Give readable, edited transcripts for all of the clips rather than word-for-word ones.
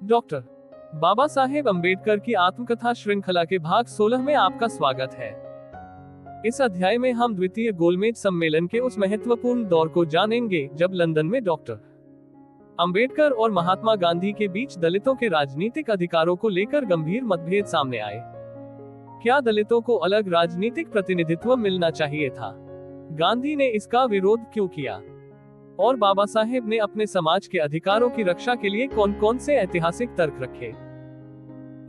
Doctor Baba Saheb Ambedkar की आत्मकथा श्रृंखला के भाग 16 में आपका स्वागत है। इस अध्याय में हम द्वितीय गोलमेज सम्मेलन के उस महत्वपूर्ण दौर को जानेंगे जब लंदन में डॉक्टर अम्बेडकर और महात्मा गांधी के बीच दलितों के राजनीतिक अधिकारों को लेकर गंभीर मतभेद सामने आए। क्या दलितों को अलग राजनीतिक प्रतिनिधित्व मिलना चाहिए था? गांधी ने इसका विरोध क्यों किया? और बाबा साहेब ने अपने समाज के अधिकारों की रक्षा के लिए कौन कौन से ऐतिहासिक तर्क रखे?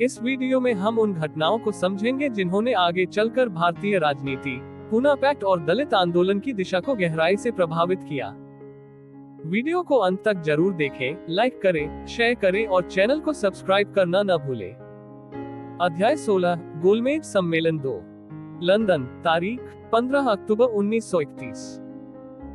इस वीडियो में हम उन घटनाओं को समझेंगे जिन्होंने आगे चलकर भारतीय राजनीति, पूना पैक्ट और दलित आंदोलन की दिशा को गहराई से प्रभावित किया। वीडियो को अंत तक जरूर देखें, लाइक करें, शेयर करें और चैनल को सब्सक्राइब करना न भूलें। अध्याय 16, गोलमेज सम्मेलन 2, लंदन, तारीख 15 अक्टूबर 1931।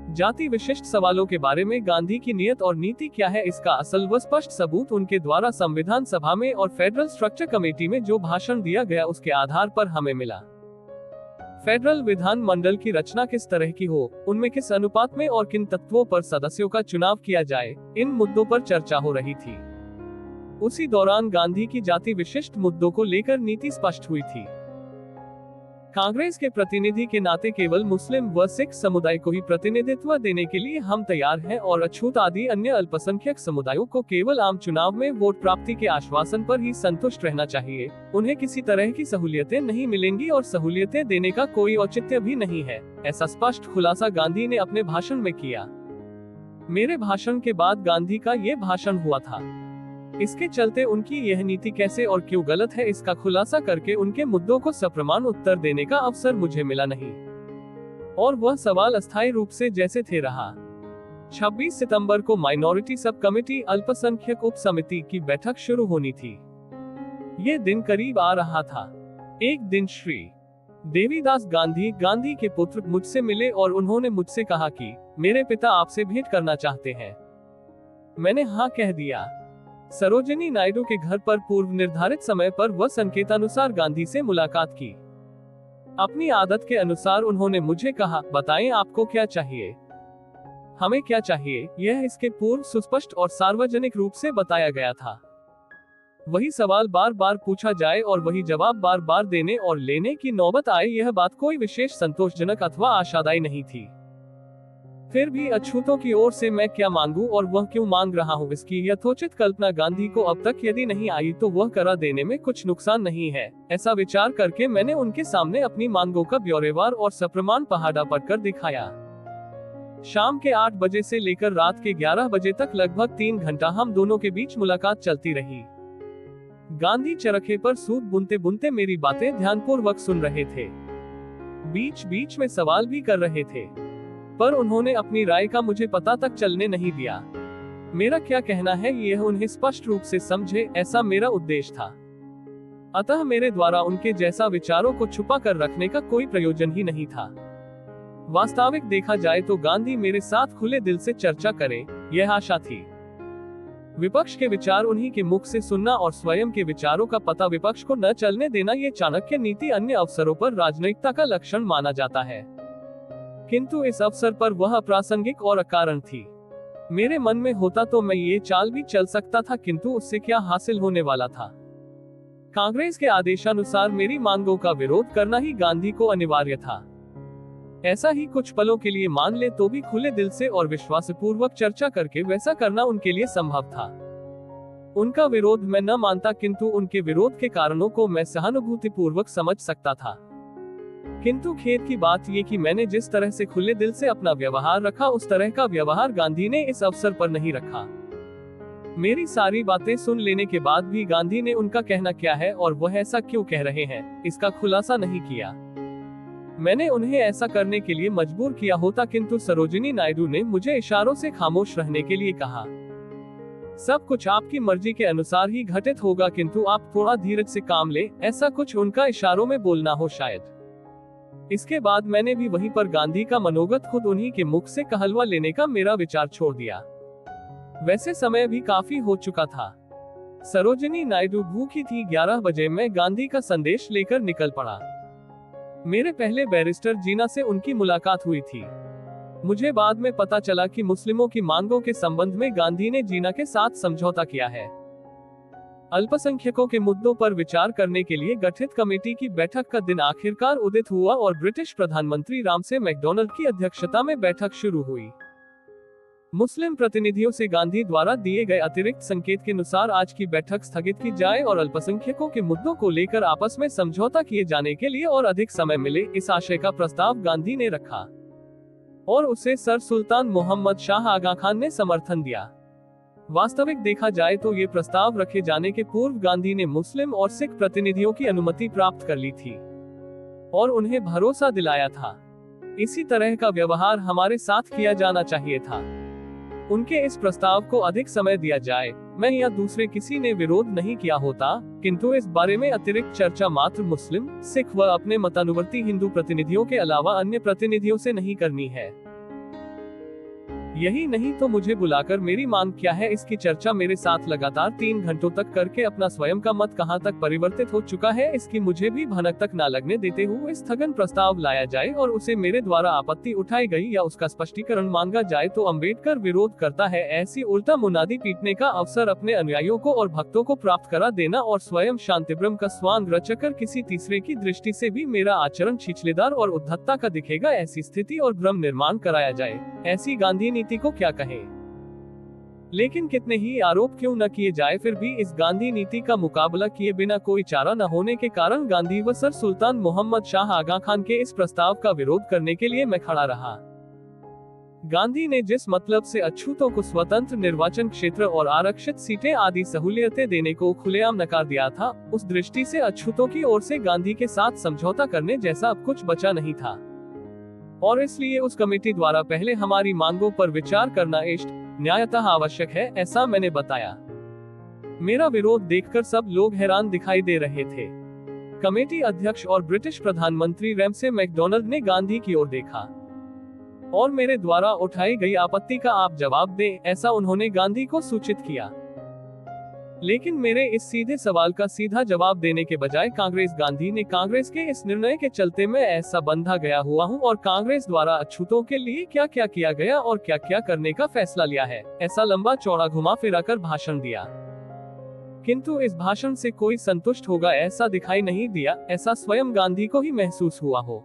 जाति विशिष्ट सवालों के बारे में गांधी की नीयत और नीति क्या है, इसका असल व स्पष्ट सबूत उनके द्वारा संविधान सभा में और फेडरल स्ट्रक्चर कमेटी में जो भाषण दिया गया उसके आधार पर हमें मिला। फेडरल विधान मंडल की रचना किस तरह की हो, उनमें किस अनुपात में और किन तत्वों पर सदस्यों का चुनाव किया जाए, इन मुद्दों पर चर्चा हो रही थी। उसी दौरान गांधी की जाति विशिष्ट मुद्दों को लेकर नीति स्पष्ट हुई थी। कांग्रेस के प्रतिनिधि के नाते केवल मुस्लिम व सिख समुदाय को ही प्रतिनिधित्व देने के लिए हम तैयार हैं और अछूत आदि अन्य अल्पसंख्यक समुदायों को केवल आम चुनाव में वोट प्राप्ति के आश्वासन पर ही संतुष्ट रहना चाहिए। उन्हें किसी तरह की सहूलियतें नहीं मिलेंगी और सहूलियतें देने का कोई औचित्य भी नहीं है, ऐसा स्पष्ट खुलासा गांधी ने अपने भाषण में किया। मेरे भाषण के बाद गांधी का ये भाषण हुआ था। इसके चलते उनकी यह नीति कैसे और क्यों गलत है, इसका खुलासा करके उनके मुद्दों को सप्रमाण उत्तर देने का अवसर मुझे मिला नहीं, और वह सवाल अस्थायी रूप से जैसे थे रहा। 26 सितंबर को माइनॉरिटी सब कमेटी अल्पसंख्यक उप समिति की बैठक शुरू होनी थी। ये दिन करीब आ रहा था। एक दिन श्री देवीदास गांधी के पुत्र मुझसे मिले और उन्होंने मुझसे कहा कि मेरे पिता आपसे भेंट करना चाहते हैं। मैंने हाँ कह दिया। सरोजिनी नायडू के घर पर पूर्व निर्धारित समय पर वह संकेतानुसार गांधी से मुलाकात की। अपनी आदत के अनुसार उन्होंने मुझे कहा, बताएं आपको क्या चाहिए? हमें क्या चाहिए, यह इसके पूर्व सुस्पष्ट और सार्वजनिक रूप से बताया गया था। वही सवाल बार बार पूछा जाए और वही जवाब बार बार देने और लेने की नौबत आए, यह बात कोई विशेष संतोषजनक अथवा आशादायी नहीं थी। फिर भी अछूतों की ओर से मैं क्या मांगूं और वह क्यों मांग रहा हूं, इसकी यथोचित कल्पना गांधी को अब तक यदि नहीं आई तो वह करा देने में कुछ नुकसान नहीं है। ऐसा विचार करके मैंने उनके सामने अपनी मांगों का ब्यौरेवार और सप्रमाण पहाड़ा पढ़कर दिखाया। शाम के 8 बजे से लेकर रात के 11 बजे तक लगभग 3 घंटा हम दोनों के बीच मुलाकात चलती रही। गांधी चरखे पर सूत बुनते बुनते मेरी बातें ध्यानपूर्वक सुन रहे थे, बीच बीच में सवाल भी कर रहे थे, पर उन्होंने अपनी राय का मुझे पता तक चलने नहीं दिया। मेरा क्या कहना है यह उन्हें स्पष्ट रूप से समझे, ऐसा मेरा उद्देश्य था। अतः मेरे द्वारा उनके जैसा विचारों को छुपा कर रखने का कोई प्रयोजन ही नहीं था। वास्तविक देखा जाए तो गांधी मेरे साथ खुले दिल से चर्चा करें, यह आशा थी। विपक्ष के विचार उन्हीं के मुख से सुनना और स्वयं के विचारों का पता विपक्ष को न चलने देना, ये चाणक्य नीति अन्य अवसरों पर राजनयिकता का लक्षण माना जाता है, किंतु इस अवसर पर वह अप्रासंगिक और अकारण थी। मेरे मन में होता तो मैं ये चाल भी चल सकता था, किंतु उससे क्या हासिल होने वाला था? कांग्रेस के आदेशानुसार मेरी मांगों का विरोध करना ही गांधी को अनिवार्य था। ऐसा ही कुछ पलों के लिए मान ले तो भी खुले दिल से और विश्वासपूर्वक चर्चा करके वैसा करना उनके लिए संभव था। उनका विरोध मैं न मानता, किंतु उनके विरोध के कारणों को मैं सहानुभूतिपूर्वक समझ सकता था। किंतु खेद की बात ये कि मैंने जिस तरह से खुले दिल से अपना व्यवहार रखा उस तरह का व्यवहार गांधी ने इस अवसर पर नहीं रखा। मेरी सारी बातें सुन लेने के बाद भी गांधी ने उनका कहना क्या है और वह ऐसा क्यों कह रहे हैं, इसका खुलासा नहीं किया। मैंने उन्हें ऐसा करने के लिए मजबूर किया होता, किंतु सरोजिनी नायडू ने मुझे इशारों से खामोश रहने के लिए कहा। सब कुछ आपकी मर्जी के अनुसार ही घटित होगा, किंतु आप थोड़ा धीरज से काम ले, ऐसा कुछ उनका इशारों में बोलना हो शायद। इसके बाद मैंने भी वहीं पर गांधी का मनोगत खुद उन्हीं के मुख से कहलवा लेने का मेरा विचार छोड़ दिया। वैसे समय भी काफी हो चुका था। सरोजिनी नायडू भूखी थी। 11 बजे मैं गांधी का संदेश लेकर निकल पड़ा। मेरे पहले बैरिस्टर जीना से उनकी मुलाकात हुई थी। मुझे बाद में पता चला कि मुस्लिमों की मांगों के संबंध में गांधी ने जीना के साथ समझौता किया है। अल्पसंख्यकों के मुद्दों पर विचार करने के लिए गठित कमेटी की बैठक का दिन आखिरकार उदित हुआ और ब्रिटिश प्रधानमंत्री रामसे मैकडॉनल्ड की अध्यक्षता में बैठक शुरू हुई। मुस्लिम प्रतिनिधियों से गांधी द्वारा दिए गए अतिरिक्त संकेत के अनुसार आज की बैठक स्थगित की जाए और अल्पसंख्यकों के मुद्दों को लेकर आपस में समझौता किए जाने के लिए और अधिक समय मिले, इस आशय का प्रस्ताव गांधी ने रखा और उसे सर सुल्तान मोहम्मद शाह आगा खान ने समर्थन दिया। वास्तविक देखा जाए तो ये प्रस्ताव रखे जाने के पूर्व गांधी ने मुस्लिम और सिख प्रतिनिधियों की अनुमति प्राप्त कर ली थी और उन्हें भरोसा दिलाया था। इसी तरह का व्यवहार हमारे साथ किया जाना चाहिए था। उनके इस प्रस्ताव को अधिक समय दिया जाए, मैं या दूसरे किसी ने विरोध नहीं किया होता, किंतु इस बारे में अतिरिक्त चर्चा मात्र मुस्लिम, सिख व अपने मतानुवर्ती हिंदू प्रतिनिधियों के अलावा अन्य प्रतिनिधियों से नहीं करनी है। यही नहीं तो मुझे बुलाकर मेरी मांग क्या है इसकी चर्चा मेरे साथ लगातार 3 घंटों तक करके अपना स्वयं का मत कहां तक परिवर्तित हो चुका है इसकी मुझे भी भनक तक न लगने देते हुए स्थगन प्रस्ताव लाया जाए और उसे मेरे द्वारा आपत्ति उठाई गई या उसका स्पष्टीकरण मांगा जाए तो अंबेडकर विरोध करता है ऐसी उल्टा मुनादी पीटने का अवसर अपने अनुयायियों को और भक्तों को प्राप्त करा देना और स्वयं शांतिब्रह्म का स्वांग रचकर किसी तीसरे की दृष्टि से भी मेरा आचरण छिछलेदार और उद्धतता का दिखेगा, ऐसी स्थिति और भ्रम निर्माण कराया जाए, ऐसी गांधी नीति को क्या कहें। लेकिन कितने ही आरोप क्यों न किए जाए, फिर भी इस गांधी नीति का मुकाबला किए बिना कोई चारा न होने के कारण गांधी व सर सुल्तान मोहम्मद शाह आगा खान के इस प्रस्ताव का विरोध करने के लिए मैं खड़ा रहा। गांधी ने जिस मतलब से अछूतों को स्वतंत्र निर्वाचन क्षेत्र और आरक्षित सीटें आदि सहूलियतें देने को खुलेआम नकार दिया था, उस दृष्टि से अछूतों की ओर से गांधी के साथ समझौता करने जैसा अब कुछ बचा नहीं था और इसलिए उस कमेटी द्वारा पहले हमारी मांगों पर विचार करना इष्ट न्यायतः आवश्यक है, ऐसा मैंने बताया। मेरा विरोध देखकर सब लोग हैरान दिखाई दे रहे थे। कमेटी अध्यक्ष और ब्रिटिश प्रधानमंत्री रैमसे मैकडॉनल्ड ने गांधी की ओर देखा और मेरे द्वारा उठाई गई आपत्ति का आप जवाब दें, ऐसा उन्होंने गांधी को सूचित किया। लेकिन मेरे इस सीधे सवाल का सीधा जवाब देने के बजाय गांधी ने कांग्रेस के इस निर्णय के चलते मैं ऐसा बंधा गया हुआ हूं और कांग्रेस द्वारा अछूतों के लिए क्या क्या किया गया और क्या क्या करने का फैसला लिया है, ऐसा लंबा चौड़ा घुमा फिरा कर भाषण दिया। किंतु इस भाषण से कोई संतुष्ट होगा ऐसा दिखाई नहीं दिया, ऐसा स्वयं गांधी को ही महसूस हुआ हो।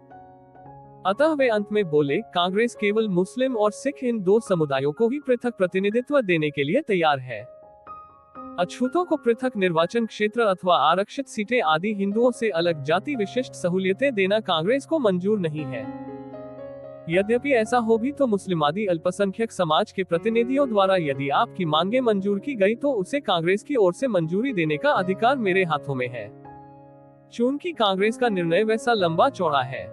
अतः वे अंत में बोले, कांग्रेस केवल मुस्लिम और सिख इन 2 समुदायों को ही पृथक प्रतिनिधित्व देने के लिए तैयार है। अछूतों को पृथक निर्वाचन क्षेत्र अथवा आरक्षित सीटें आदि हिंदुओं से अलग जाति विशिष्ट सहूलियतें देना कांग्रेस को मंजूर नहीं है। यद्यपि ऐसा हो भी तो मुस्लिमादी अल्पसंख्यक समाज के प्रतिनिधियों द्वारा यदि आपकी मांगे मंजूर की गई तो उसे कांग्रेस की ओर से मंजूरी देने का अधिकार मेरे हाथों में है। चूंकि कांग्रेस का निर्णय वैसा लंबा चौड़ा है।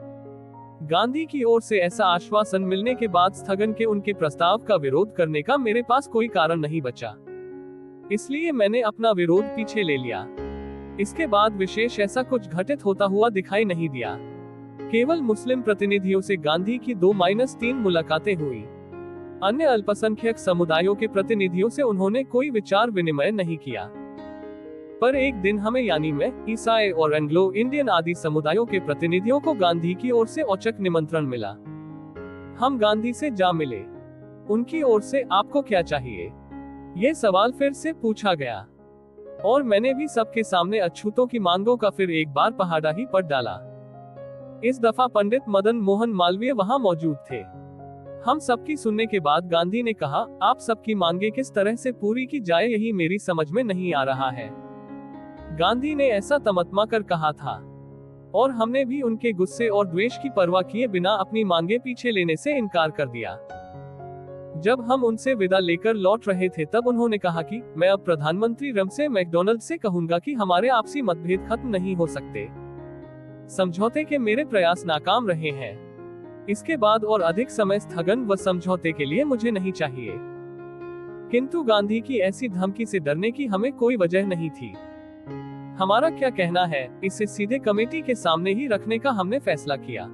गांधी की ओर से ऐसा आश्वासन मिलने के बाद स्थगन के उनके प्रस्ताव का विरोध करने का मेरे पास कोई कारण नहीं बचा, इसलिए मैंने अपना विरोध पीछे ले लिया। इसके बाद विशेष ऐसा कुछ घटित होता हुआ दिखाई नहीं दिया। केवल मुस्लिम प्रतिनिधियों से गांधी की 2-3 मुलाकातें हुई। अन्य अल्पसंख्यक समुदायों के प्रतिनिधियों से उन्होंने कोई विचार विनिमय नहीं किया। पर एक दिन हमें यानी मैं, ईसाई और एंग्लो इंडियन आदि समुदायों के प्रतिनिधियों को गांधी की ओर से औचक निमंत्रण मिला। हम गांधी से जा मिले। उनकी ओर से आपको क्या चाहिए, ये सवाल फिर से पूछा गया और मैंने भी सबके सामने अछूतों की मांगों का फिर एक बार पहाड़ा ही पट डाला। इस दफा पंडित मदन मोहन मालवीय वहां मौजूद थे। हम सबकी सुनने के बाद गांधी ने कहा, आप सबकी मांगे किस तरह से पूरी की जाए यही मेरी समझ में नहीं आ रहा है। गांधी ने ऐसा तमतमा कर कहा था और हमने भी उनके गुस्से और द्वेष की परवाह किए बिना अपनी मांगे पीछे लेने से इनकार कर दिया। जब हम उनसे विदा लेकर लौट रहे थे तब उन्होंने कहा कि मैं अब प्रधानमंत्री रैमसे मैकडॉनल्ड से कहूंगा कि हमारे आपसी मतभेद खत्म नहीं हो सकते। समझौते के मेरे प्रयास नाकाम रहे हैं। इसके बाद और अधिक समय स्थगन व समझौते के लिए मुझे नहीं चाहिए। किंतु गांधी की ऐसी धमकी से डरने की हमें कोई वजह नहीं थी। हमारा क्या कहना है, इसे सीधे कमेटी के सामने ही रखने का हमने फैसला किया।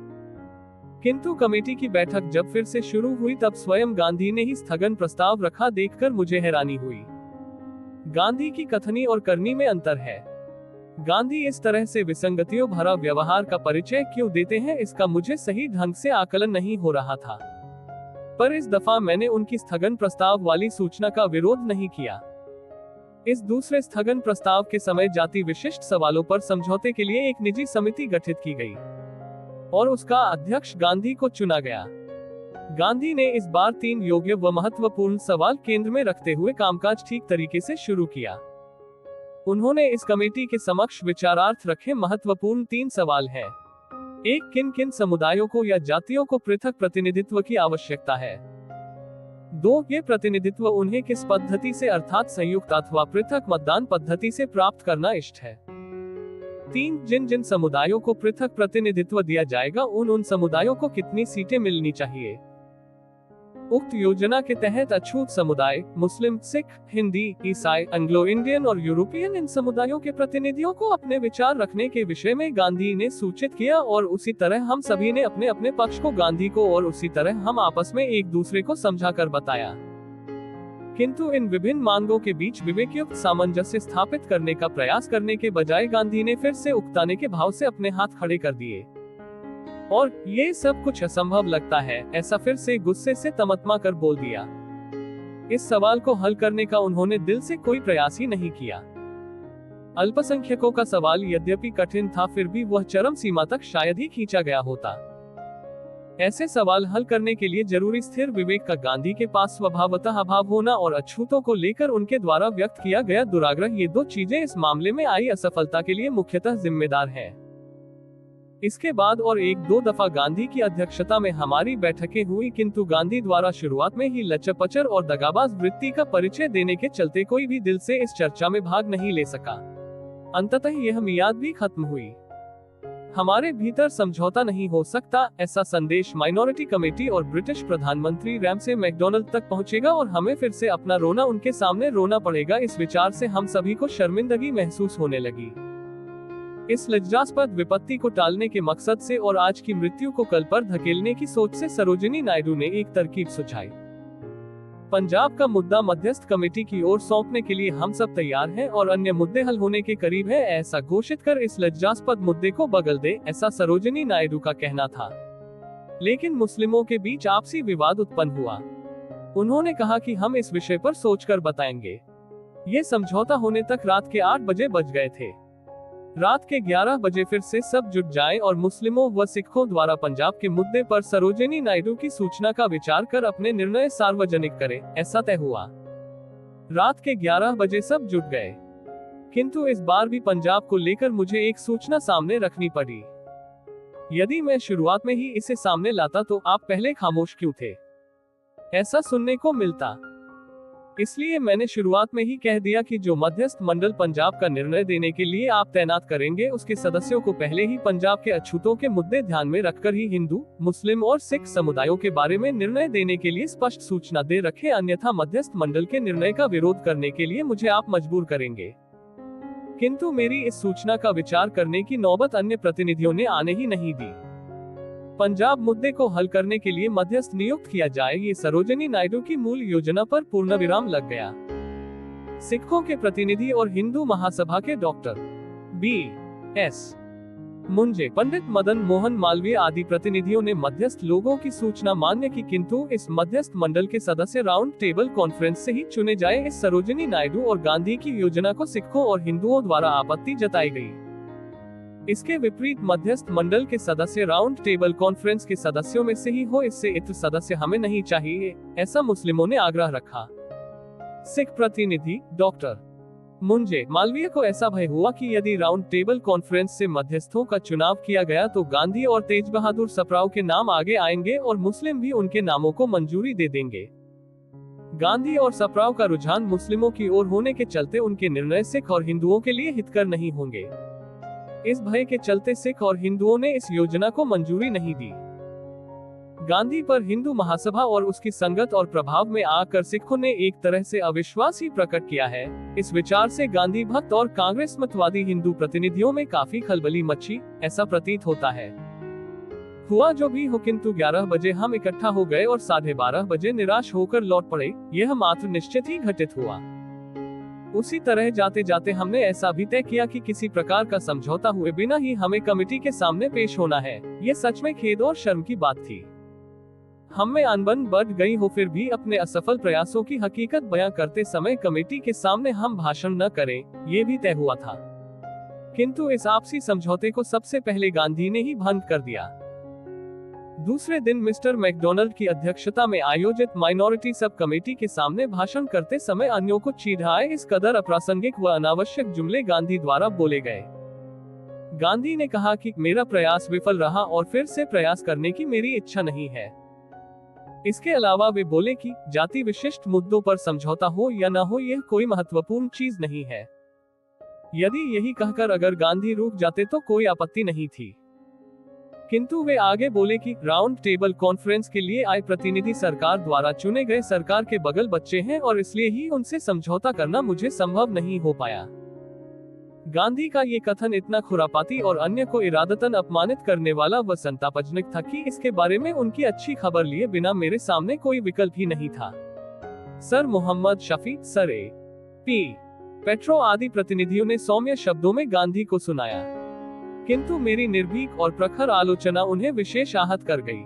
किंतु कमेटी की बैठक जब फिर से शुरू हुई तब स्वयं गांधी ने ही स्थगन प्रस्ताव रखा देखकर मुझे हैरानी हुई। गांधी की कथनी और करनी में अंतर है। गांधी इस तरह से विसंगतियों भरा व्यवहार का परिचय क्यों देते हैं इसका मुझे सही ढंग से आकलन नहीं हो रहा था। पर इस दफा मैंने उनकी स्थगन प्रस्ताव वाली सूचना का विरोध नहीं किया। इस दूसरे स्थगन प्रस्ताव के समय जाति विशिष्ट सवालों पर समझौते के लिए एक निजी समिति गठित की गई और उसका अध्यक्ष गांधी को चुना गया। गांधी ने इस बार 3 योग्य व महत्वपूर्ण सवाल केंद्र में रखते हुए कामकाज ठीक तरीके से शुरू किया। उन्होंने इस कमेटी के समक्ष विचारार्थ रखे महत्वपूर्ण 3 सवाल हैं। 1, किन किन समुदायों को या जातियों को पृथक प्रतिनिधित्व की आवश्यकता है। 2, ये प्रतिनिधित्व उन्हें किस पद्धति से अर्थात संयुक्त अथवा पृथक मतदान पद्धति से प्राप्त करना इष्ट है। 3, जिन जिन समुदायों को पृथक प्रतिनिधित्व दिया जाएगा उन समुदायों को कितनी सीटें मिलनी चाहिए। उक्त योजना के तहत अछूत समुदाय, मुस्लिम, सिख, हिंदी, ईसाई, एंग्लो इंडियन और यूरोपियन इन समुदायों के प्रतिनिधियों को अपने विचार रखने के विषय में गांधी ने सूचित किया और उसी तरह हम सभी ने अपने अपने पक्ष को गांधी को और उसी तरह हम आपस में एक दूसरे को समझाकर बताया। किंतु इन विभिन्न मांगों के बीच विवेकयुक्त सामंजस्य स्थापित करने का प्रयास करने के बजाय गांधी ने फिर से उकताने के भाव से अपने हाथ खड़े कर दिए और ये सब कुछ असंभव लगता है, ऐसा फिर से गुस्से से तमतमा कर बोल दिया। इस सवाल को हल करने का उन्होंने दिल से कोई प्रयास ही नहीं किया। अल्पसंख्यकों का सवाल यद्यपि कठिन था फिर भी वह चरम सीमा तक शायद ही खींचा गया होता। ऐसे सवाल हल करने के लिए जरूरी स्थिर विवेक का गांधी के पास स्वभावतः अभाव होना और अछूतों को लेकर उनके द्वारा व्यक्त किया गया दुराग्रह, ये 2 चीजें इस मामले में आई असफलता के लिए मुख्यतः जिम्मेदार हैं। इसके बाद और 1-2 दफा गांधी की अध्यक्षता में हमारी बैठकें हुई, किंतु गांधी द्वारा शुरुआत में ही लचरपचर और दगाबाज वृत्ति का परिचय देने के चलते कोई भी दिल से इस चर्चा में भाग नहीं ले सका। अंततः यह मियाद भी खत्म हुई। हमारे भीतर समझौता नहीं हो सकता, ऐसा संदेश माइनॉरिटी कमेटी और ब्रिटिश प्रधानमंत्री रैमसे मैकडोनाल्ड तक पहुंचेगा और हमें फिर से अपना रोना उनके सामने रोना पड़ेगा। इस विचार से हम सभी को शर्मिंदगी महसूस होने लगी। इस लज्जास्पद विपत्ति को टालने के मकसद से और आज की मृत्यु को कल पर धकेलने की सोच से सरोजिनी नायडू ने एक तरकीब सुझाई। पंजाब का मुद्दा मध्यस्थ कमेटी की ओर सौंपने के लिए हम सब तैयार हैं और अन्य मुद्दे हल होने के करीब है, ऐसा घोषित कर इस लज्जास्पद मुद्दे को बगल दे, ऐसा सरोजिनी नायडू का कहना था। लेकिन मुस्लिमों के बीच आपसी विवाद उत्पन्न हुआ। उन्होंने कहा कि हम इस विषय पर सोचकर बताएंगे। ये समझौता होने तक रात के 8 बजे बज गए थे। रात के 11 बजे फिर से सब जुट जाएं और मुस्लिमों व सिखों द्वारा पंजाब के मुद्दे पर सरोजिनी नायडू की सूचना का विचार कर अपने निर्णय सार्वजनिक करें, ऐसा तय हुआ। रात के 11 बजे सब जुट गए, किंतु इस बार भी पंजाब को लेकर मुझे एक सूचना सामने रखनी पड़ी। यदि मैं शुरुआत में ही इसे सामने लाता तो आप पहले खामोश क्यों थे, ऐसा सुनने को मिलता। इसलिए मैंने शुरुआत में ही कह दिया कि जो मध्यस्थ मंडल पंजाब का निर्णय देने के लिए आप तैनात करेंगे उसके सदस्यों को पहले ही पंजाब के अछूतों के मुद्दे ध्यान में रखकर ही हिंदू, मुस्लिम और सिख समुदायों के बारे में निर्णय देने के लिए स्पष्ट सूचना दे रखे, अन्यथा मध्यस्थ मंडल के निर्णय का विरोध करने के लिए मुझे आप मजबूर करेंगे। किंतु मेरी इस सूचना का विचार करने की नौबत अन्य प्रतिनिधियों ने आने ही नहीं दी। पंजाब मुद्दे को हल करने के लिए मध्यस्थ नियुक्त किया जाए, ये सरोजिनी नायडू की मूल योजना पर पूर्ण विराम लग गया। सिखों के प्रतिनिधि और हिंदू महासभा के डॉक्टर B.S. मुंजे, पंडित मदन मोहन मालवीय आदि प्रतिनिधियों ने मध्यस्थ लोगों की सूचना मान्य की, किंतु इस मध्यस्थ मंडल के सदस्य राउंड टेबल कॉन्फ्रेंस से ही चुने जाए। इस सरोजिनी नायडू और गांधी की योजना को सिखों और हिंदुओं द्वारा आपत्ति जताई गई। इसके विपरीत मध्यस्थ मंडल के सदस्य राउंड टेबल कॉन्फ्रेंस के सदस्यों में से ही हो, इससे इतर सदस्य हमें नहीं चाहिए, ऐसा मुस्लिमों ने आग्रह रखा। सिख प्रतिनिधि डॉक्टर मुंजे मालवीय को ऐसा भय हुआ कि यदि राउंड टेबल कॉन्फ्रेंस से मध्यस्थों का चुनाव किया गया तो गांधी और तेज बहादुर सप्राव के नाम आगे आएंगे और मुस्लिम भी उनके नामों को मंजूरी दे देंगे। गांधी और सप्राव का रुझान मुस्लिमों की ओर होने के चलते उनके निर्णय सिख और हिंदुओं के लिए हितकर नहीं होंगे। इस भय के चलते सिख और हिंदुओं ने इस योजना को मंजूरी नहीं दी। गांधी पर हिंदू महासभा और उसकी संगत और प्रभाव में आकर सिखों ने एक तरह से अविश्वास ही प्रकट किया है। इस विचार से गांधी भक्त और कांग्रेस मतवादी हिंदू प्रतिनिधियों में काफी खलबली मची, ऐसा प्रतीत होता है। हुआ जो भी हो, किंतु 11 बजे हम इकट्ठा हो गए और 12:30 बजे निराश होकर लौट पड़े। यह मात्र निश्चित ही घटित हुआ। उसी तरह जाते जाते हमने ऐसा भी तय किया कि किसी प्रकार का समझौता हुए बिना ही हमें कमेटी के सामने पेश होना है। ये सच में खेद और शर्म की बात थी। हम में अनबन बढ़ गई हो, फिर भी अपने असफल प्रयासों की हकीकत बयां करते समय कमेटी के सामने हम भाषण न करें, ये भी तय हुआ था। किंतु इस आपसी समझौते को सबसे पहले गांधी ने ही भंग कर दिया। दूसरे दिन मिस्टर मैकडोनाल्ड की अध्यक्षता में आयोजित माइनॉरिटी सब कमेटी के सामने भाषण करते समय अन्यों को चिढ़ाए इस कदर अप्रासंगिक व अनावश्यक जुमले गांधी द्वारा बोले गए। गांधी ने कहा कि मेरा प्रयास विफल रहा और फिर से प्रयास करने की मेरी इच्छा नहीं है। इसके अलावा वे बोले कि जाति विशिष्ट मुद्दों पर समझौता हो या न हो, यह कोई महत्वपूर्ण चीज नहीं है। यदि यही कहकर अगर गांधी रुक जाते तो कोई आपत्ति नहीं थी। किंतु वे आगे बोले कि राउंड टेबल कॉन्फ्रेंस के लिए आए प्रतिनिधि सरकार द्वारा चुने गए सरकार के बगल बच्चे हैं और इसलिए ही उनसे समझौता करना मुझे संभव नहीं हो पाया। गांधी का ये कथन इतना खुरापाती और अन्य को इरादतन अपमानित करने वाला व संतापजनक था कि इसके बारे में उनकी अच्छी खबर लिए बिना मेरे सामने कोई विकल्प ही नहीं था। Sir Mohammad Shafi, sir A P Patro आदि प्रतिनिधियों ने सौम्य शब्दों में गांधी को सुनाया, किंतु मेरी निर्भीक और प्रखर आलोचना उन्हें विशेष आहत कर गई।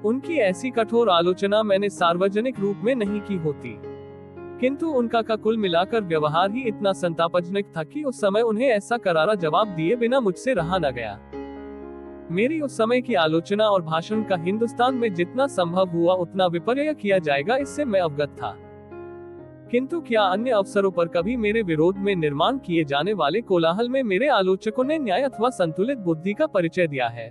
उनकी ऐसी कठोर आलोचना मैंने सार्वजनिक रूप में नहीं की होती, किंतु उनका का कुल मिलाकर व्यवहार ही इतना संतापजनक था कि उस समय उन्हें ऐसा करारा जवाब दिए बिना मुझसे रहा न गया। मेरी उस समय की आलोचना और भाषण का हिंदुस्तान में जितना संभव हुआ उतना विपर्य किया जाएगा, इससे मैं अवगत था। किंतु क्या अन्य अवसरों पर कभी मेरे विरोध में निर्माण किए जाने वाले कोलाहल में मेरे आलोचकों ने न्याय अथवा संतुलित बुद्धि का परिचय दिया है?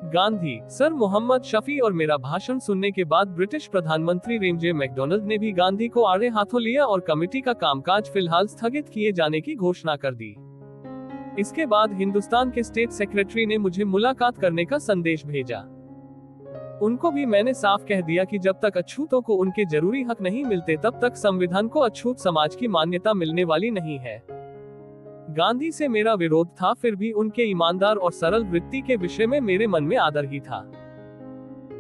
गांधी, सर मोहम्मद शफी और मेरा भाषण सुनने के बाद ब्रिटिश प्रधानमंत्री रेमजे मैकडोनाल्ड ने भी गांधी को आड़े हाथों लिया और कमेटी का कामकाज फिलहाल स्थगित किए जाने की घोषणा कर दी। इसके बाद हिंदुस्तान के स्टेट सेक्रेटरी ने मुझे मुलाकात करने का संदेश भेजा। उनको भी मैंने साफ कह दिया कि जब तक अछूतों को उनके जरूरी हक नहीं मिलते तब तक संविधान को अछूत समाज की मान्यता मिलने वाली नहीं है। गांधी से मेरा विरोध था, फिर भी उनके ईमानदार और सरल वृत्ति के विषय में मेरे मन में आदर ही था।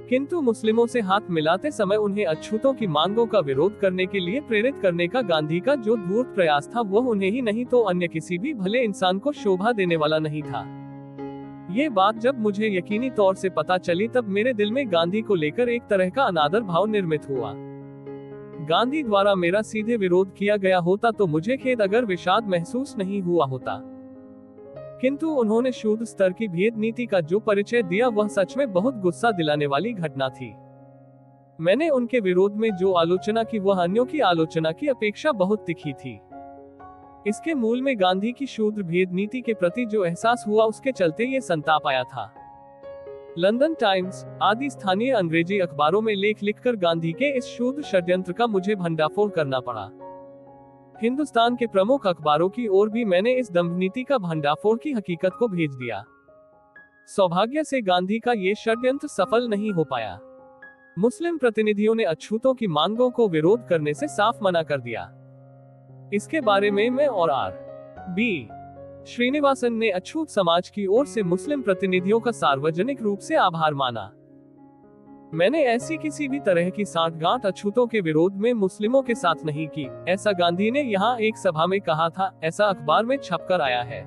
किंतु मुस्लिमों से हाथ मिलाते समय उन्हें अछूतों की मांगों का विरोध करने के लिए प्रेरित करने का गांधी का जो धूर्त प्रयास था वह उन्हें ही नहीं तो अन्य किसी भी भले इंसान को शोभा देने वाला नहीं था। ये बात जब मुझे यकीनी तौर से पता चली तब मेरे दिल में गांधी को लेकर एक तरह का अनादर भाव निर्मित हुआ। गांधी द्वारा मेरा सीधे विरोध किया गया होता तो मुझे खेद अगर विषाद महसूस नहीं हुआ होता, किंतु उन्होंने शुद्ध स्तर की भेद नीति का जो परिचय दिया वह सच में बहुत गुस्सा दिलाने वाली घटना थी। मैंने उनके विरोध में जो आलोचना की वह अन्यों की आलोचना की अपेक्षा बहुत तीखी थी। इसके मूल में गांधी की शूद्र भेद नीति के प्रति जो एहसास हुआ उसके चलते ये संताप आया था। लंदन टाइम्स आदि स्थानीय अंग्रेजी अखबारों में लेख लिखकर गांधी के इस शूद्र षड्यंत्र का मुझे भंडाफोड़ करना पड़ा। हिंदुस्तान के प्रमुख अखबारों की ओर भी मैंने इस दंभनीति का भंडाफोड़ की हकीकत को भेज दिया। सौभाग्य से गांधी का ये षड्यंत्र सफल नहीं हो पाया। मुस्लिम प्रतिनिधियों ने अछूतों की मांगों को विरोध करने से साफ मना कर दिया। इसके बारे में मैं और आर.बी. श्रीनिवासन ने अछूत समाज की ओर से मुस्लिम प्रतिनिधियों का सार्वजनिक रूप से आभार माना। मैंने ऐसी किसी भी तरह की सांठगांठ अछूतों के विरोध में मुस्लिमों के साथ नहीं की, ऐसा गांधी ने यहाँ एक सभा में कहा था, ऐसा अखबार में छपकर आया है।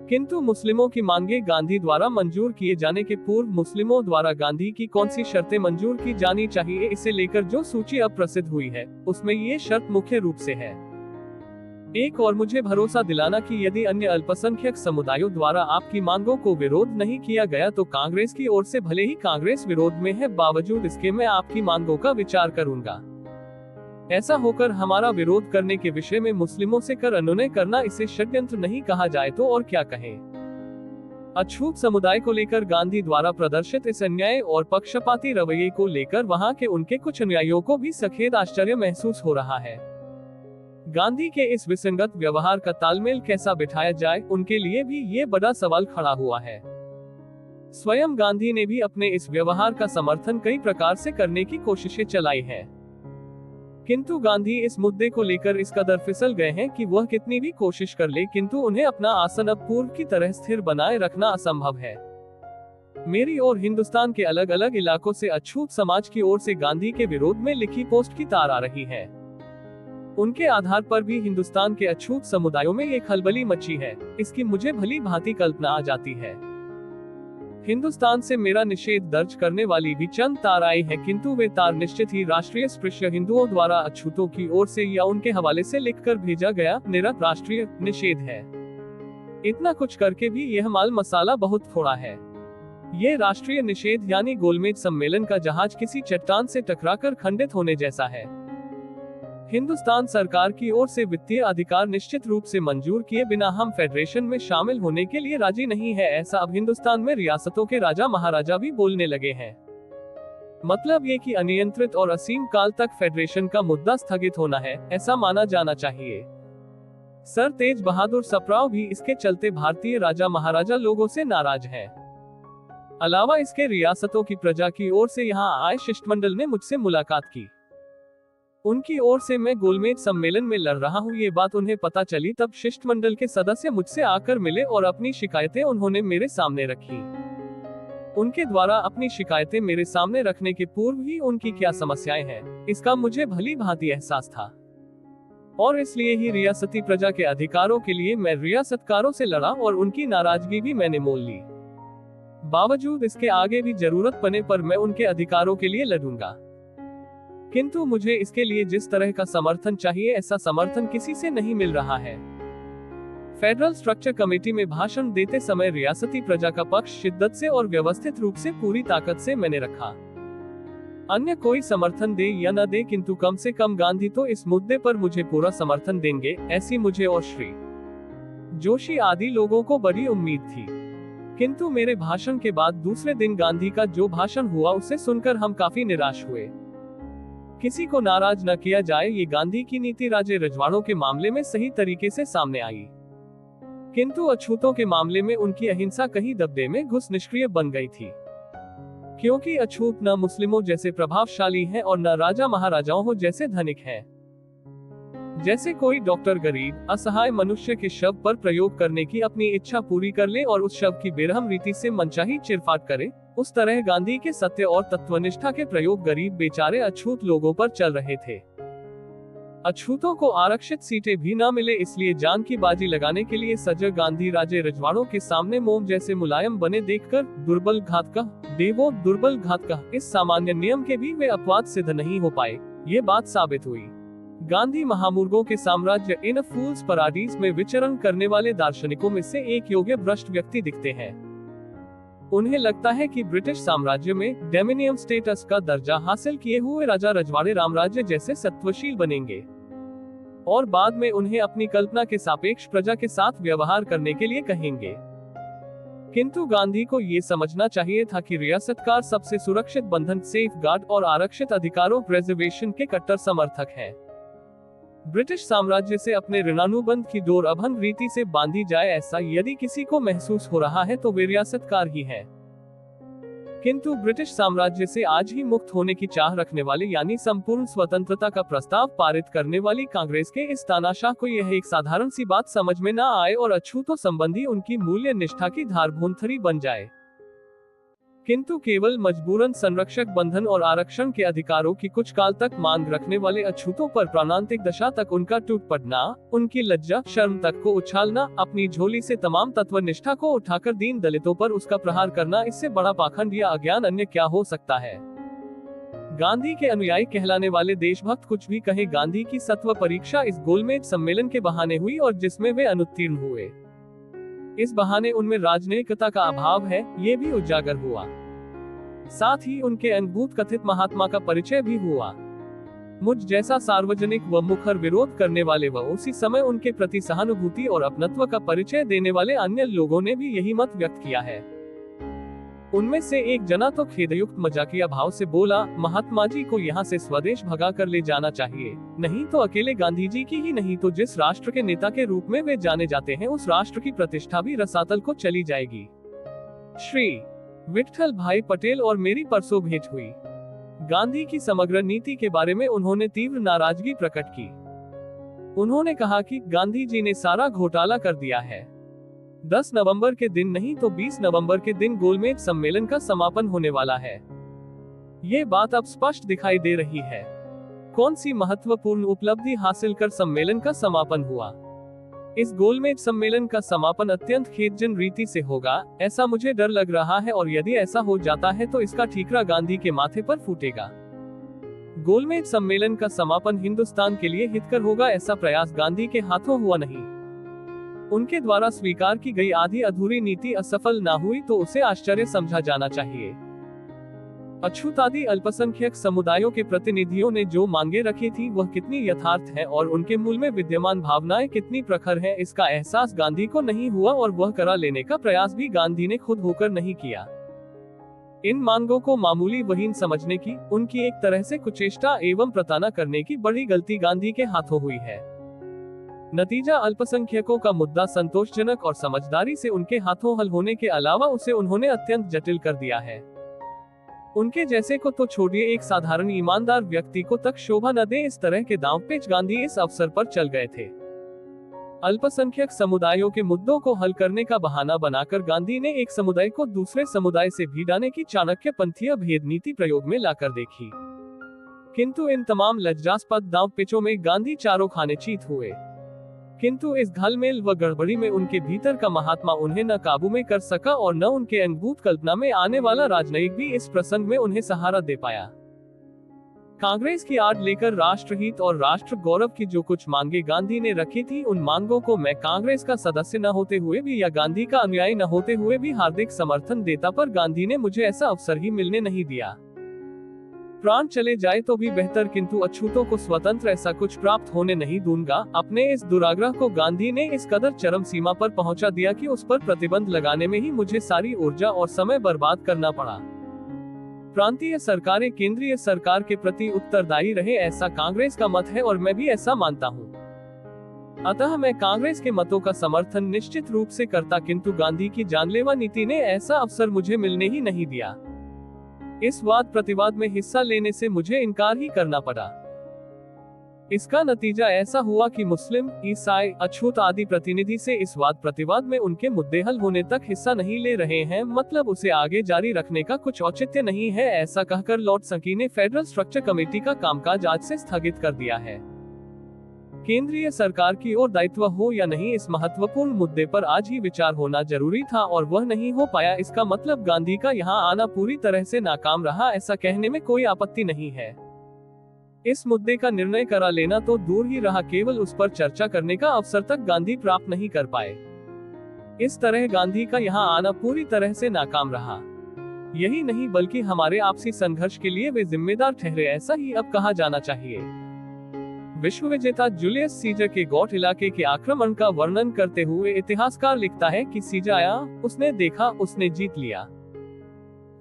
किंतु मुस्लिमों की मांगे गांधी द्वारा मंजूर किए जाने के पूर्व मुस्लिमों द्वारा गांधी की कौन सी शर्तें मंजूर की जानी चाहिए इसे लेकर जो सूची अब प्रसिद्ध हुई है उसमें ये शर्त मुख्य रूप से है। एक और मुझे भरोसा दिलाना कि यदि अन्य अल्पसंख्यक समुदायों द्वारा आपकी मांगों को विरोध नहीं किया गया तो कांग्रेस की ओर से भले ही कांग्रेस विरोध में है बावजूद इसके मैं आपकी मांगों का विचार करूंगा। ऐसा होकर हमारा विरोध करने के विषय में मुस्लिमों से कर अनुनय करना इसे षड्यंत्र नहीं कहा जाए तो और क्या कहें। अछूत समुदाय को लेकर गांधी द्वारा प्रदर्शित इस अन्याय और पक्षपाती रवैये को लेकर वहां के उनके कुछ अनुयायियों को भी सखेद आश्चर्य महसूस हो रहा है। गांधी के इस विसंगत व्यवहार का तालमेल कैसा बिठाया जाए उनके लिए भी ये बड़ा सवाल खड़ा हुआ है। स्वयं गांधी ने भी अपने इस व्यवहार का समर्थन कई प्रकार से करने की कोशिशें चलाई हैं, किंतु गांधी इस मुद्दे को लेकर इस कदर फिसल गए हैं कि वह कितनी भी कोशिश कर ले किंतु उन्हें अपना आसन अब पूर्व की तरह स्थिर बनाए रखना असंभव है। मेरी और हिंदुस्तान के अलग अलग इलाकों से अछूत समाज की ओर से गांधी के विरोध में लिखी पोस्ट की तार आ रही है। उनके आधार पर भी हिंदुस्तान के अछूत समुदायों में ये खलबली मची है, इसकी मुझे भली भांति कल्पना आ जाती है। हिंदुस्तान से मेरा निषेध दर्ज करने वाली भी चंद तार आई है, किंतु वे तार निश्चित ही राष्ट्रीय स्पृश्य हिंदुओं द्वारा अछूतों की ओर से या उनके हवाले से लिखकर भेजा गया मेरा राष्ट्रीय निषेध है। इतना कुछ करके भी यह माल मसाला बहुत थोड़ा है। ये राष्ट्रीय निषेध यानी गोलमेज सम्मेलन का जहाज किसी चट्टान से टकराकर खंडित होने जैसा है। हिंदुस्तान सरकार की ओर से वित्तीय अधिकार निश्चित रूप से मंजूर किए बिना हम फेडरेशन में शामिल होने के लिए राजी नहीं है, ऐसा अब हिंदुस्तान में रियासतों के राजा महाराजा भी बोलने लगे हैं। मतलब ये कि अनियंत्रित और असीम काल तक फेडरेशन का मुद्दा स्थगित होना है, ऐसा माना जाना चाहिए। सर तेज बहादुर सप्राव भी इसके चलते भारतीय राजा महाराजा लोगों से नाराज हैं। अलावा इसके रियासतों की प्रजा की ओर से यहाँ आए शिष्टमंडल ने मुझसे मुलाकात की। उनकी ओर से मैं गोलमेज सम्मेलन में लड़ रहा हूँ ये बात उन्हें पता चली तब शिष्टमंडल के सदस्य मुझसे आकर मिले और अपनी शिकायतें उन्होंने मेरे सामने रखी। उनके द्वारा अपनी शिकायतें मेरे सामने रखने के पूर्व ही उनकी क्या समस्याएं हैं, इसका मुझे भली भांति एहसास था और इसलिए ही रियासती प्रजा के अधिकारों के लिए मैं रियासतकारों से लड़ा और उनकी नाराजगी भी मैंने मोल ली। बावजूद इसके आगे भी जरूरत पड़ने पर मैं उनके अधिकारों के लिए लड़ूंगा, किंतु मुझे इसके लिए जिस तरह का समर्थन चाहिए ऐसा समर्थन किसी से नहीं मिल रहा है। फेडरल स्ट्रक्चर कमेटी में भाषण देते समय रियासती प्रजा का पक्ष शिद्दत से और व्यवस्थित रूप से पूरी ताकत से मैंने रखा। अन्य कोई समर्थन दे या न दे, किंतु कम से कम गांधी तो इस मुद्दे पर मुझे पूरा समर्थन देंगे, ऐसी मुझे और श्री जोशी आदि लोगों को बड़ी उम्मीद थी। किंतु मेरे भाषण के बाद दूसरे दिन गांधी का जो भाषण हुआ उसे सुनकर हम काफी निराश हुए। किसी को नाराज न किया जाए, ये गांधी की नीति राजे रजवाड़ों के मामले में सही तरीके से सामने आई, किंतु अछूतों के मामले में उनकी अहिंसा कहीं दबदबे में घुस निष्क्रिय बन गई थी, क्योंकि अछूत न मुस्लिमों जैसे प्रभावशाली हैं और न राजा महाराजाओं हो जैसे धनिक हैं। जैसे कोई डॉक्टर गरीब असहाय मनुष्य के शव पर प्रयोग करने की अपनी इच्छा पूरी कर ले और उस शव की बेरहम रीति से मनचाही चिरफाड़ करे, उस तरह गांधी के सत्य और तत्वनिष्ठा के प्रयोग गरीब बेचारे अछूत लोगों पर चल रहे थे। अछूतों को आरक्षित सीटें भी न मिले, इसलिए जान की बाजी लगाने के लिए सजग गांधी राजे रजवाड़ों के सामने मोम जैसे मुलायम बने देखकर दुर्बल घात का देवो दुर्बल घात का इस सामान्य नियम के भी वे अपवाद सिद्ध नहीं हो पाए, ये बात साबित हुई। गांधी महामूर्खों के साम्राज्य इन फूल्स पराडीज में विचरण करने वाले दार्शनिकों में से एक योग्य भ्रष्ट व्यक्ति दिखते हैं। उन्हें लगता है कि ब्रिटिश साम्राज्य में डोमिनियन स्टेटस का दर्जा हासिल किए हुए राजा रजवाड़े रामराज्य जैसे सत्वशील बनेंगे और बाद में उन्हें अपनी कल्पना के सापेक्ष प्रजा के साथ व्यवहार करने के लिए कहेंगे। किंतु गांधी को ये समझना चाहिए था कि रियासतकार सबसे सुरक्षित बंधन सेफ गार्ड और आरक्षित अधिकारों रिजर्वेशन के कट्टर समर्थक हैं। ब्रिटिश साम्राज्य से अपने ऋणानुबंध की डोर अभंग रीति से बांधी जाए, ऐसा यदि किसी को महसूस हो रहा है तो वे रियासतकार ही हैं। किंतु ब्रिटिश साम्राज्य से आज ही मुक्त होने की चाह रखने वाले यानी संपूर्ण स्वतंत्रता का प्रस्ताव पारित करने वाली कांग्रेस के इस तानाशाह को यह एक साधारण सी बात समझ में न आए और अछूतों संबंधी उनकी मूल्य निष्ठा की धारभूंथरी बन जाए। किंतु केवल मजबूरन संरक्षक बंधन और आरक्षण के अधिकारों की कुछ काल तक मांग रखने वाले अछूतों पर प्राणांतिक दशा तक उनका टूट पड़ना, उनकी लज्जा शर्म तक को उछालना, अपनी झोली से तमाम तत्वनिष्ठा को उठाकर दीन दलितों पर उसका प्रहार करना, इससे बड़ा पाखंड या अज्ञान अन्य क्या हो सकता है। गांधी के अनुयायी कहलाने वाले देशभक्त कुछ भी कहे, गांधी की सत्व परीक्षा इस गोलमेज सम्मेलन के बहाने हुई और जिसमें वे अनुत्तीर्ण हुए। इस बहाने उनमें राजनैतिकता का अभाव है, ये भी उजागर हुआ। साथ ही उनके अनुभूत कथित महात्मा का परिचय भी हुआ। मुझ जैसा सार्वजनिक व मुखर विरोध करने वाले व उसी समय उनके प्रति सहानुभूति और अपनत्व का परिचय देने वाले अन्य लोगों ने भी यही मत व्यक्त किया है। उनमें से एक जना तो खेदयुक्त मजाकिया भाव से बोला, महात्मा जी को यहाँ से स्वदेश भगा कर ले जाना चाहिए, नहीं तो अकेले गांधी जी की ही नहीं तो जिस राष्ट्र के नेता के रूप में वे जाने जाते हैं उस राष्ट्र की प्रतिष्ठा भी रसातल को चली जाएगी। श्री विट्ठल भाई पटेल और मेरी परसों भेंट हुई। गांधी की समग्र नीति के बारे में उन्होंने तीव्र नाराजगी प्रकट की। उन्होंने कहा कि गांधी जी ने सारा घोटाला कर दिया है। 10 नवंबर के दिन नहीं तो 20 नवंबर के दिन गोलमेज सम्मेलन का समापन होने वाला है। ये बात अब स्पष्ट दिखाई दे रही है। कौन सी महत्वपूर्ण उपलब्धि हासिल कर सम्मेलन का समापन हुआ। इस गोलमेज सम्मेलन का समापन अत्यंत खेदजनक रीति से होगा, ऐसा मुझे डर लग रहा है, और यदि ऐसा हो जाता है तो इसका ठीकरा गांधी के माथे पर फूटेगा। गोलमेज सम्मेलन का समापन हिंदुस्तान के लिए हितकर होगा, ऐसा प्रयास गांधी के हाथों हुआ नहीं। उनके द्वारा स्वीकार की गई आधी अधूरी नीति असफल ना हुई तो उसे आश्चर्य समझा जाना चाहिए। अछूतादी अल्पसंख्यक समुदायों के प्रतिनिधियों ने जो मांगे रखी थी वह कितनी यथार्थ है और उनके मूल में विद्यमान भावनाएं कितनी प्रखर हैं, इसका एहसास गांधी को नहीं हुआ, और वह करा लेने का प्रयास भी गांधी ने खुद होकर नहीं किया। इन मांगों को मामूली वहीन समझने की, उनकी एक तरह से कुचेष्टा एवं प्रताड़ना करने की बड़ी गलती गांधी के हाथों हुई है। नतीजा अल्पसंख्यकों का मुद्दा संतोषजनक और समझदारी से उनके हाथों हल होने के अलावा उसे उन्होंने अत्यंत जटिल कर दिया है। उनके जैसे को तो छोड़िए, एक साधारण ईमानदार व्यक्ति को तक शोभा न दे इस तरह के दांवपेच गांधी इस अवसर पर चल गए थे। अल्पसंख्यक समुदायों के मुद्दों को हल करने का बहाना बनाकर गांधी ने एक समुदाय को दूसरे समुदाय से भिड़ाने की चाणक्यपंथीय भेद नीति प्रयोग में लाकर देखी। किंतु इन तमाम लज्जास्पद दांवपेचों में गांधी चारों खाने चीत हुए। किंतु इस घालमेल व गड़बड़ी में उनके भीतर का महात्मा उन्हें न काबू में कर सका, और न उनके अंगभूत कल्पना में आने वाला राजनयिक भी इस प्रसंग में उन्हें सहारा दे पाया। कांग्रेस की आड़ लेकर राष्ट्रहित और राष्ट्र गौरव की जो कुछ मांगे गांधी ने रखी थी, उन मांगों को मैं कांग्रेस का सदस्य न होते हुए भी या गांधी का अनुयायी न होते हुए भी हार्दिक समर्थन देता, पर गांधी ने मुझे ऐसा अवसर ही मिलने नहीं दिया। प्राण चले जाए तो भी बेहतर, किंतु अछूतों को स्वतंत्र ऐसा कुछ प्राप्त होने नहीं दूंगा। अपने इस दुराग्रह को गांधी ने इस कदर चरम सीमा पर पहुंचा दिया कि उस पर प्रतिबंध लगाने में ही मुझे सारी ऊर्जा और समय बर्बाद करना पड़ा। प्रांतीय सरकारें केंद्रीय सरकार के प्रति उत्तरदायी रहे, ऐसा कांग्रेस का मत है और मैं भी ऐसा मानता हूँ। अतः मैं कांग्रेस के मतों का समर्थन निश्चित रूप से करता, किंतु गांधी की जानलेवा नीति ने ऐसा अवसर मुझे मिलने ही नहीं दिया। इस वाद प्रतिवाद में हिस्सा लेने से मुझे इनकार ही करना पड़ा। इसका नतीजा ऐसा हुआ कि मुस्लिम, ईसाई, अछूत आदि प्रतिनिधि से इस वाद प्रतिवाद में उनके मुद्दे हल होने तक हिस्सा नहीं ले रहे हैं, मतलब उसे आगे जारी रखने का कुछ औचित्य नहीं है, ऐसा कहकर लॉर्ड संकी ने फेडरल स्ट्रक्चर कमेटी का कामकाज आज से स्थगित कर दिया है। केंद्रीय सरकार की ओर दायित्व हो या नहीं, इस महत्वपूर्ण मुद्दे पर आज ही विचार होना जरूरी था, और वह नहीं हो पाया। इसका मतलब गांधी का यहाँ आना पूरी तरह से नाकाम रहा, ऐसा कहने में कोई आपत्ति नहीं है। इस मुद्दे का निर्णय करा लेना तो दूर ही रहा, केवल उस पर चर्चा करने का अवसर तक गांधी प्राप्त नहीं कर पाए। इस तरह गांधी का यहाँ आना पूरी तरह से नाकाम रहा। यही नहीं बल्कि हमारे आपसी संघर्ष के लिए वे जिम्मेदार ठहरे, ऐसा ही अब कहा जाना चाहिए। विश्व विजेता जूलियस सीजर के गॉट इलाके के आक्रमण का वर्णन करते हुए इतिहासकार लिखता है कि सीजर आया, उसने देखा, उसने जीत लिया।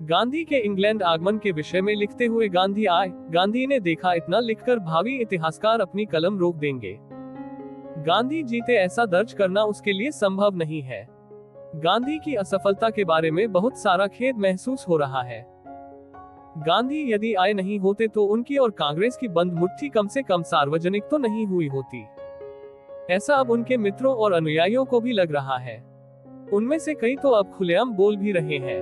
गांधी के इंग्लैंड आगमन के विषय में लिखते हुए गांधी आए, गांधी ने देखा, इतना लिखकर भावी इतिहासकार अपनी कलम रोक देंगे। गांधी जीते ऐसा दर्ज करना उसके लिए संभव नहीं है। गांधी की असफलता के बारे में बहुत सारा खेद महसूस हो रहा है। गांधी यदि आए नहीं होते तो उनकी और कांग्रेस की बंद मुट्ठी कम से कम सार्वजनिक तो नहीं हुई होती। ऐसा अब उनके मित्रों और अनुयायियों को भी लग रहा है। उनमें से कई तो अब खुलेआम बोल भी रहे हैं।